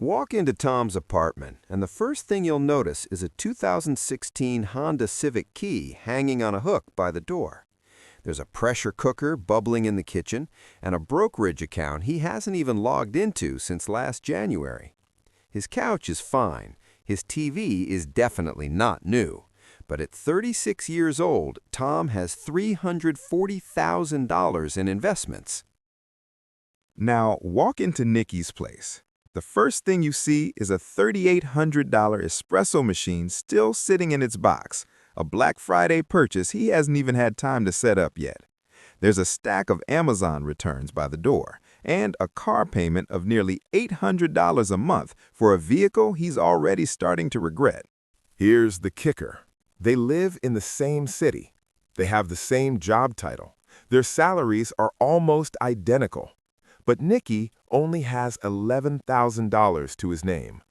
Walk into Tom's apartment, and the first thing you'll notice is a 2016 Honda Civic key hanging on a hook by the door. There's a pressure cooker bubbling in the kitchen, and a brokerage account he hasn't even logged into since last January. His couch is fine. His TV is definitely not new. But at 36 years old, Tom has $340,000 in investments. Now, walk into Nicky's place. The first thing you see is a $3,800 espresso machine still sitting in its box, a Black Friday purchase he hasn't even had time to set up yet. There's a stack of Amazon returns by the door, and a car payment of nearly $800 a month for a vehicle he's already starting to regret. Here's the kicker. They live in the same city. They have the same job title. Their salaries are almost identical. But Nicky only has $11,000 to his name.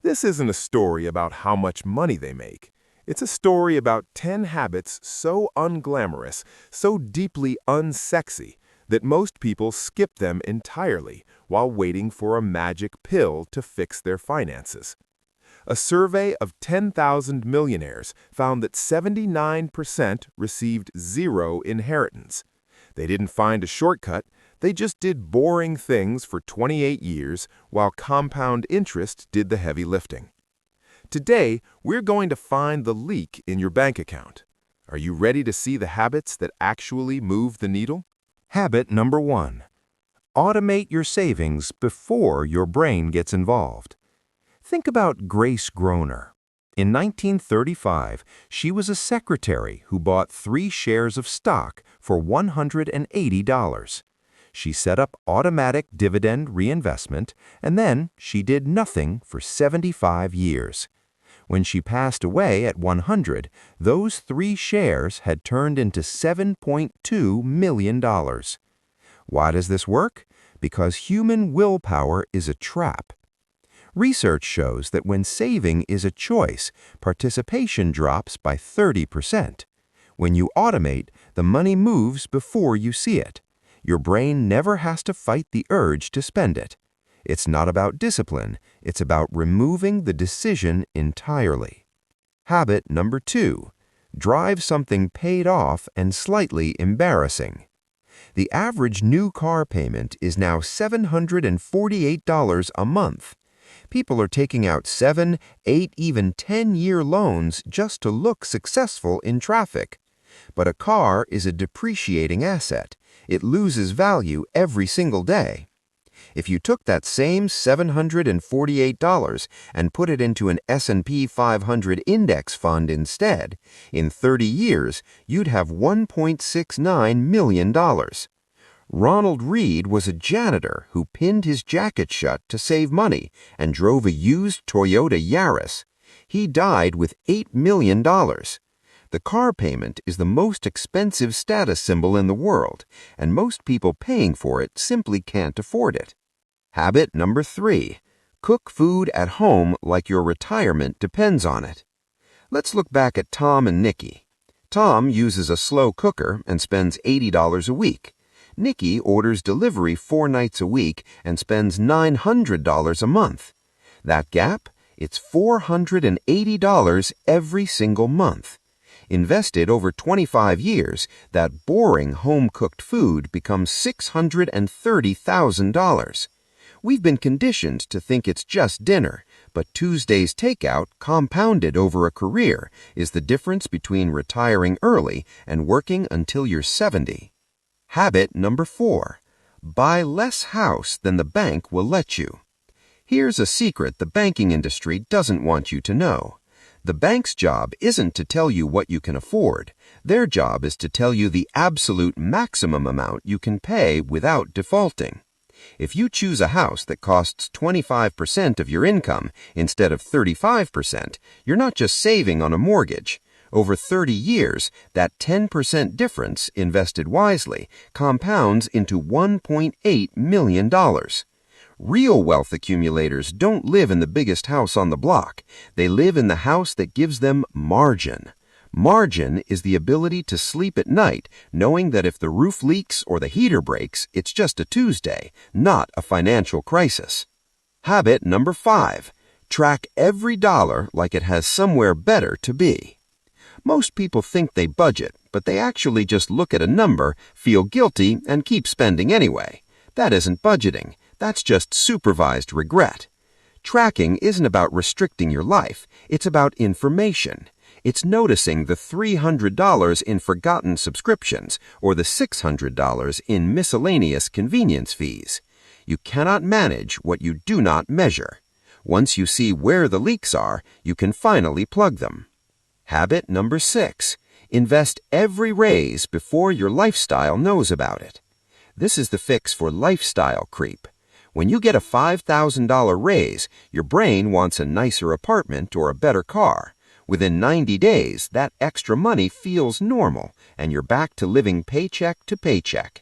This isn't a story about how much money they make. It's a story about 10 habits so unglamorous, so deeply unsexy, that most people skip them entirely while waiting for a magic pill to fix their finances. A survey of 10,000 millionaires found that 79% received zero inheritance. They didn't find a shortcut. They just did boring things for 28 years while compound interest did the heavy lifting. Today, we're going to find the leak in your bank account. Are you ready to see the habits that actually move the needle? Habit number 1. Automate your savings before your brain gets involved. Think about Grace Groner. In 1935, she was a secretary who bought 3 shares of stock for $180. She set up automatic dividend reinvestment, and then she did nothing for 75 years. When she passed away at 100, those 3 shares had turned into $7.2 million. Why does this work? Because human willpower is a trap. Research shows that when saving is a choice, participation drops by 30%. When you automate, the money moves before you see it. Your brain never has to fight the urge to spend it. It's not about discipline, it's about removing the decision entirely. Habit number 2. Drive something paid off and slightly embarrassing. The average new car payment is now $748 a month. People are taking out 7, 8, even 10-year loans just to look successful in traffic. But a car is a depreciating asset. It loses value every single day. If you took that same $748 and put it into an S&P 500 index fund instead, in 30 years, you'd have $1.69 million. Ronald Reed was a janitor who pinned his jacket shut to save money and drove a used Toyota Yaris. He died with $8 million. The car payment is the most expensive status symbol in the world, and most people paying for it simply can't afford it. Habit number 3. Cook food at home like your retirement depends on it. Let's look back at Tom and Nicky. Tom uses a slow cooker and spends $80 a week. Nicky orders delivery 4 nights a week and spends $900 a month. That gap? It's $480 every single month. Invested over 25 years, that boring home-cooked food becomes $630,000. We've been conditioned to think it's just dinner, but Tuesday's takeout, compounded over a career, is the difference between retiring early and working until you're 70. Habit number 4. Buy less house than the bank will let you. Here's a secret the banking industry doesn't want you to know. The bank's job isn't to tell you what you can afford. Their job is to tell you the absolute maximum amount you can pay without defaulting. If you choose a house that costs 25% of your income instead of 35%, you're not just saving on a mortgage. Over 30 years, that 10% difference, invested wisely, compounds into $1.8 million. Real wealth accumulators don't live in the biggest house on the block. They live in the house that gives them margin. Margin is the ability to sleep at night knowing that if the roof leaks or the heater breaks, it's just a Tuesday, not a financial crisis. Habit number 5. Track every dollar like it has somewhere better to be. Most people think they budget, but they actually just look at a number, feel guilty, and keep spending anyway. That isn't budgeting. That's just supervised regret. Tracking isn't about restricting your life. It's about information. It's noticing the $300 in forgotten subscriptions or the $600 in miscellaneous convenience fees. You cannot manage what you do not measure. Once you see where the leaks are, you can finally plug them. Habit number 6. Invest every raise before your lifestyle knows about it. This is the fix for lifestyle creep. When you get a $5,000 raise, your brain wants a nicer apartment or a better car. Within 90 days, that extra money feels normal, and you're back to living paycheck to paycheck.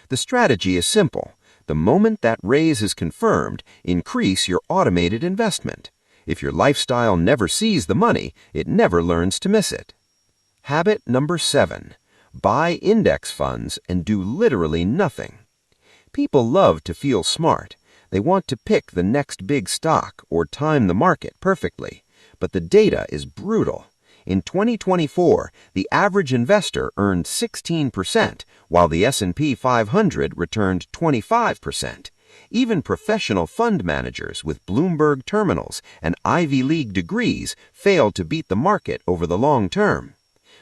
The strategy is simple. The moment that raise is confirmed, increase your automated investment. If your lifestyle never sees the money, it never learns to miss it. Habit number 7. Buy index funds and do literally nothing. People love to feel smart. They want to pick the next big stock or time the market perfectly. But the data is brutal. In 2024, the average investor earned 16%, while the S&P 500 returned 25%. Even professional fund managers with Bloomberg terminals and Ivy League degrees failed to beat the market over the long term.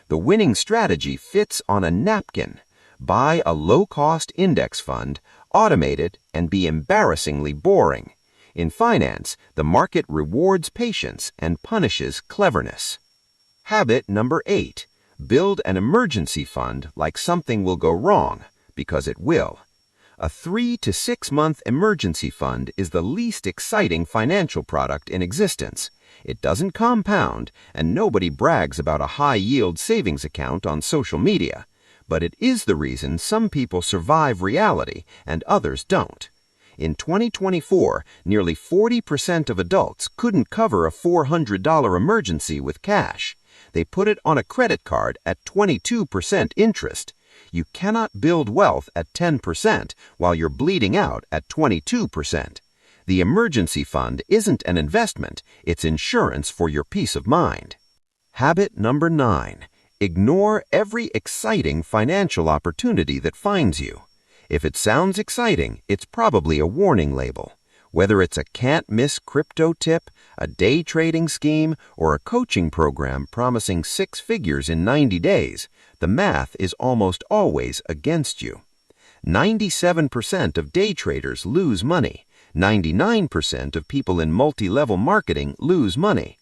The winning strategy fits on a napkin. Buy a low-cost index fund, automate it, and be embarrassingly boring. In finance, the market rewards patience and punishes cleverness. Habit number 8. Build an emergency fund like something will go wrong, because it will. A 3 to 6 month emergency fund is the least exciting financial product in existence. It doesn't compound, and nobody brags about a high-yield savings account on social media. But it is the reason some people survive reality and others don't. In 2024, nearly 40% of adults couldn't cover a $400 emergency with cash. They put it on a credit card at 22% interest. You cannot build wealth at 10% while you're bleeding out at 22%. The emergency fund isn't an investment, it's insurance for your peace of mind. Habit number 9. Ignore every exciting financial opportunity that finds you. If it sounds exciting, it's probably a warning label. Whether it's a can't-miss crypto tip, a day trading scheme, or a coaching program promising 6 figures in 90 days, the math is almost always against you. 97% of day traders lose money. 99% of people in multi-level marketing lose money.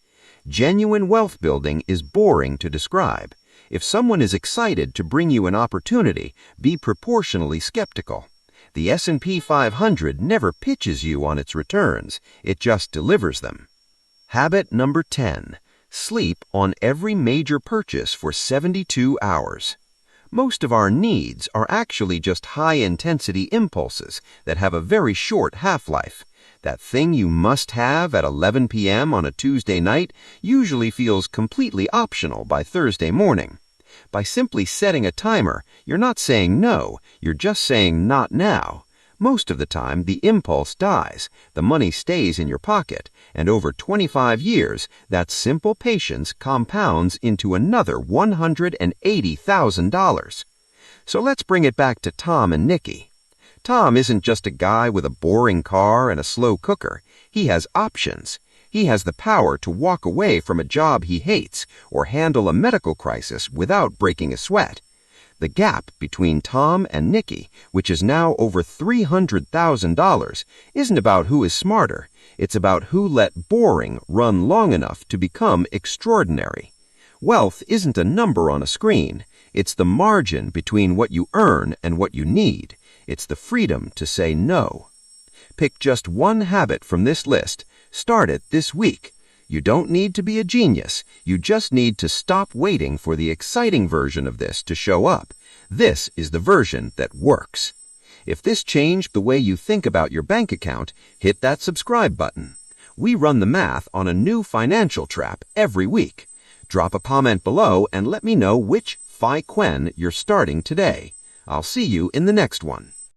Genuine wealth building is boring to describe. If someone is excited to bring you an opportunity, be proportionally skeptical. The S&P 500 never pitches you on its returns, it just delivers them. Habit number 10. Sleep on every major purchase for 72 hours. Most of our needs are actually just high-intensity impulses that have a very short half-life. That thing you must have at 11 p.m. on a Tuesday night usually feels completely optional by Thursday morning. By simply setting a timer, you're not saying no, you're just saying not now. Most of the time, the impulse dies, the money stays in your pocket, and over 25 years, that simple patience compounds into another $180,000. So let's bring it back to Tom and Nicky. Tom isn't just a guy with a boring car and a slow cooker. He has options. He has the power to walk away from a job he hates or handle a medical crisis without breaking a sweat. The gap between Tom and Nicky, which is now over $300,000, isn't about who is smarter. It's about who let boring run long enough to become extraordinary. Wealth isn't a number on a screen. It's the margin between what you earn and what you need. It's the freedom to say no. Pick just one habit from this list. Start it this week. You don't need to be a genius. You just need to stop waiting for the exciting version of this to show up. This is the version that works. If this changed the way you think about your bank account, hit that subscribe button. We run the math on a new financial trap every week. Drop a comment below and let me know which FIQuen you're starting today. I'll see you in the next one.